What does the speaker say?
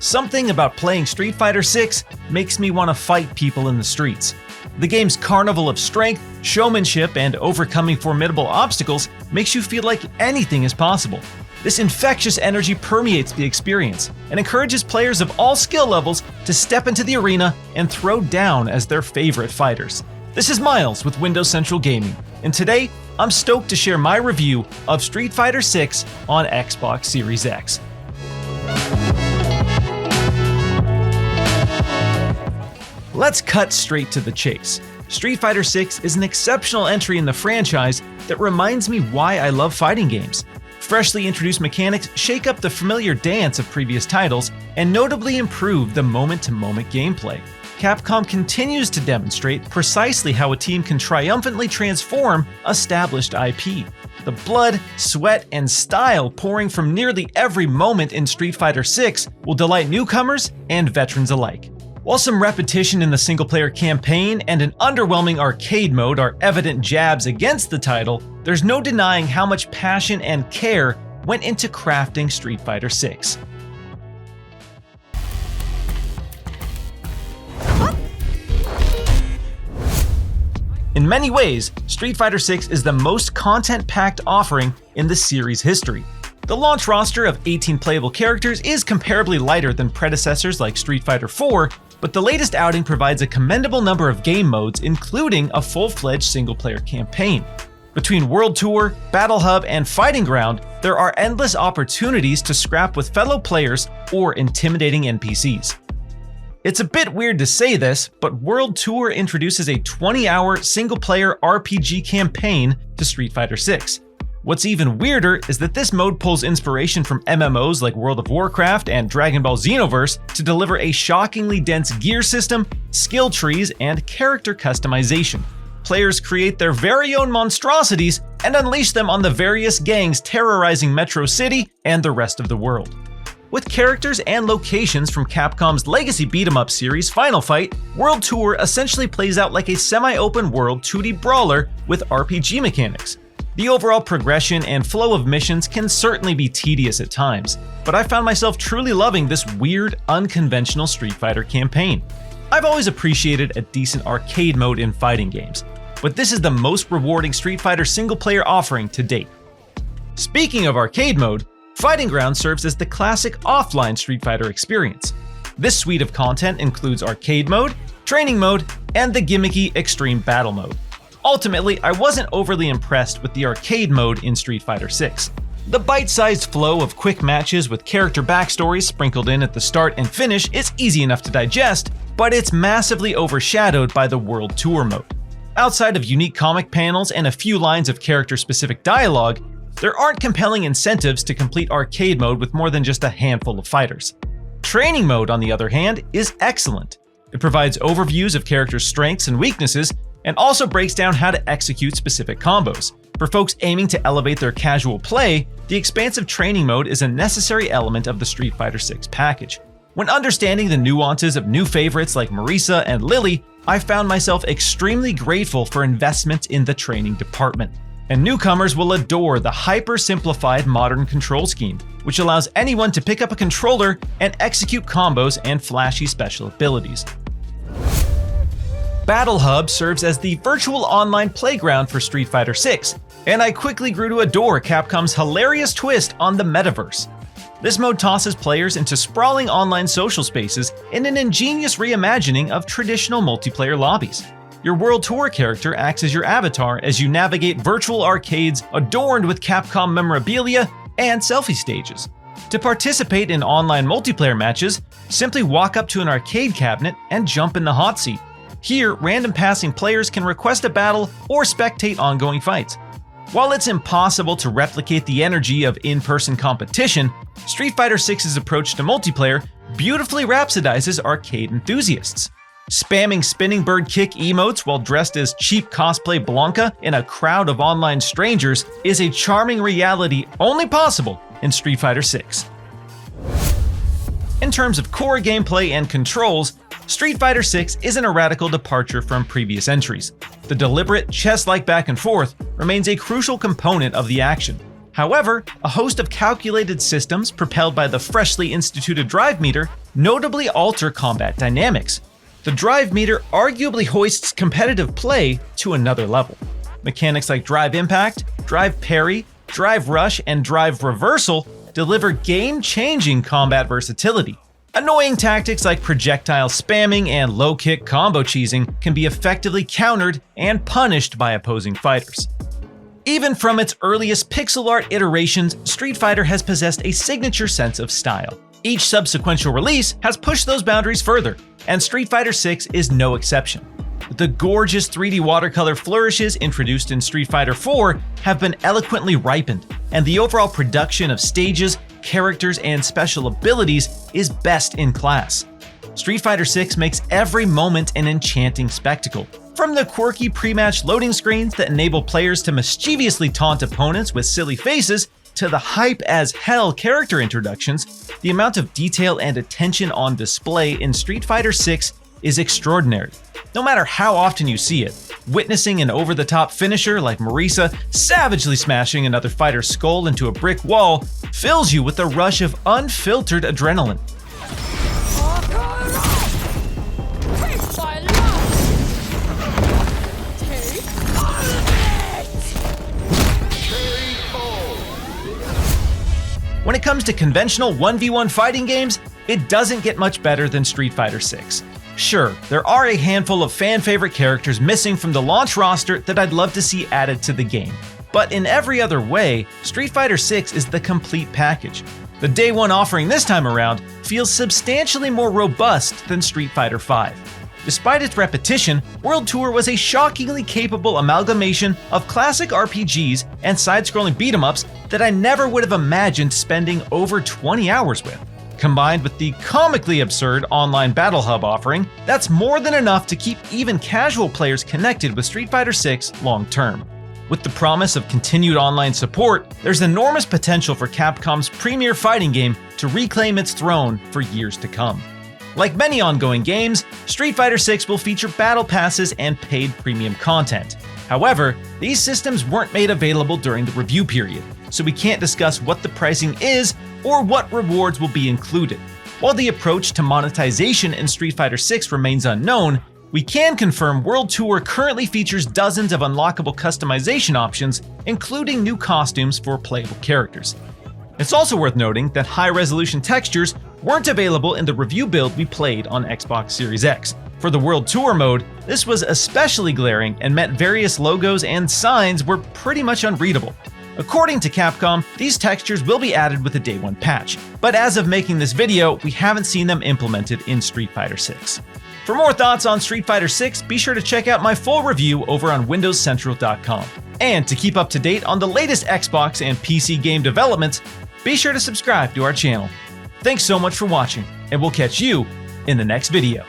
Something about playing Street Fighter 6 makes me want to fight people in the streets. The game's carnival of strength, showmanship, and overcoming formidable obstacles makes you feel like anything is possible. This infectious energy permeates the experience and encourages players of all skill levels to step into the arena and throw down as their favorite fighters. This is Miles with Windows Central Gaming, and today I'm stoked to share my review of Street Fighter 6 on Xbox Series X. Let's cut straight to the chase. Street Fighter 6 is an exceptional entry in the franchise that reminds me why I love fighting games. Freshly introduced mechanics shake up the familiar dance of previous titles and notably improve the moment-to-moment gameplay. Capcom continues to demonstrate precisely how a team can triumphantly transform established IP. The blood, sweat, and style pouring from nearly every moment in Street Fighter 6 will delight newcomers and veterans alike. While some repetition in the single-player campaign and an underwhelming arcade mode are evident jabs against the title, there's no denying how much passion and care went into crafting Street Fighter 6. In many ways, Street Fighter 6 is the most content-packed offering in the series' history. The launch roster of 18 playable characters is comparably lighter than predecessors like Street Fighter 4, but the latest outing provides a commendable number of game modes, including a full-fledged single-player campaign. Between World Tour, Battle Hub, and Fighting Ground, there are endless opportunities to scrap with fellow players or intimidating NPCs. It's a bit weird to say this, but World Tour introduces a 20-hour single-player RPG campaign to Street Fighter 6. What's even weirder is that this mode pulls inspiration from MMOs like World of Warcraft and Dragon Ball Xenoverse to deliver a shockingly dense gear system, skill trees, and character customization. Players create their very own monstrosities and unleash them on the various gangs terrorizing Metro City and the rest of the world. With characters and locations from Capcom's legacy beat-em-up series Final Fight, World Tour essentially plays out like a semi-open world 2D brawler with RPG mechanics. The overall progression and flow of missions can certainly be tedious at times, but I found myself truly loving this weird, unconventional Street Fighter campaign. I've always appreciated a decent arcade mode in fighting games, but this is the most rewarding Street Fighter single-player offering to date. Speaking of arcade mode, Fighting Ground serves as the classic offline Street Fighter experience. This suite of content includes arcade mode, training mode, and the gimmicky Extreme Battle mode. Ultimately, I wasn't overly impressed with the arcade mode in Street Fighter 6. The bite-sized flow of quick matches with character backstories sprinkled in at the start and finish is easy enough to digest, but it's massively overshadowed by the World Tour mode. Outside of unique comic panels and a few lines of character-specific dialogue, there aren't compelling incentives to complete arcade mode with more than just a handful of fighters. Training mode, on the other hand, is excellent. It provides overviews of characters' strengths and weaknesses, and also breaks down how to execute specific combos. For folks aiming to elevate their casual play, the expansive training mode is a necessary element of the Street Fighter 6 package. When understanding the nuances of new favorites like Marisa and Lily, I found myself extremely grateful for investments in the training department. And newcomers will adore the hyper-simplified modern control scheme, which allows anyone to pick up a controller and execute combos and flashy special abilities. Battle Hub serves as the virtual online playground for Street Fighter 6, and I quickly grew to adore Capcom's hilarious twist on the metaverse. This mode tosses players into sprawling online social spaces in an ingenious reimagining of traditional multiplayer lobbies. Your World Tour character acts as your avatar as you navigate virtual arcades adorned with Capcom memorabilia and selfie stages. To participate in online multiplayer matches, simply walk up to an arcade cabinet and jump in the hot seat. Here, random passing players can request a battle or spectate ongoing fights. While it's impossible to replicate the energy of in-person competition, Street Fighter 6's approach to multiplayer beautifully rhapsodizes arcade enthusiasts. Spamming spinning bird kick emotes while dressed as cheap cosplay Blanca in a crowd of online strangers is a charming reality only possible in Street Fighter 6. In terms of core gameplay and controls, Street Fighter 6 isn't a radical departure from previous entries. The deliberate, chess-like back and forth remains a crucial component of the action. However, a host of calculated systems propelled by the freshly instituted drive meter notably alter combat dynamics. The drive meter arguably hoists competitive play to another level. Mechanics like drive impact, drive parry, drive rush, and drive reversal deliver game-changing combat versatility. Annoying tactics like projectile spamming and low-kick combo cheesing can be effectively countered and punished by opposing fighters. Even from its earliest pixel art iterations, Street Fighter has possessed a signature sense of style. Each subsequential release has pushed those boundaries further, and Street Fighter VI is no exception. The gorgeous 3D watercolor flourishes introduced in Street Fighter IV have been eloquently ripened, and the overall production of stages, characters, and special abilities is best in class. Street Fighter VI makes every moment an enchanting spectacle. From the quirky pre-match loading screens that enable players to mischievously taunt opponents with silly faces, to the hype-as-hell character introductions, the amount of detail and attention on display in Street Fighter VI is extraordinary. No matter how often you see it, witnessing an over-the-top finisher like Marisa savagely smashing another fighter's skull into a brick wall fills you with a rush of unfiltered adrenaline. When it comes to conventional 1v1 fighting games, it doesn't get much better than Street Fighter VI. Sure, there are a handful of fan-favorite characters missing from the launch roster that I'd love to see added to the game. But in every other way, Street Fighter VI is the complete package. The Day 1 offering this time around feels substantially more robust than Street Fighter V. Despite its repetition, World Tour was a shockingly capable amalgamation of classic RPGs and side-scrolling beat-em-ups that I never would have imagined spending over 20 hours with. Combined with the comically absurd online Battle Hub offering, that's more than enough to keep even casual players connected with Street Fighter VI long-term. With the promise of continued online support, there's enormous potential for Capcom's premier fighting game to reclaim its throne for years to come. Like many ongoing games, Street Fighter VI will feature battle passes and paid premium content. However, these systems weren't made available during the review period, so we can't discuss what the pricing is or what rewards will be included. While the approach to monetization in Street Fighter VI remains unknown, we can confirm World Tour currently features dozens of unlockable customization options, including new costumes for playable characters. It's also worth noting that high-resolution textures weren't available in the review build we played on Xbox Series X. For the World Tour mode, this was especially glaring and meant various logos and signs were pretty much unreadable. According to Capcom, these textures will be added with the Day 1 patch, but as of making this video, we haven't seen them implemented in Street Fighter VI. For more thoughts on Street Fighter VI, be sure to check out my full review over on WindowsCentral.com. And to keep up to date on the latest Xbox and PC game developments, be sure to subscribe to our channel. Thanks so much for watching, and we'll catch you in the next video.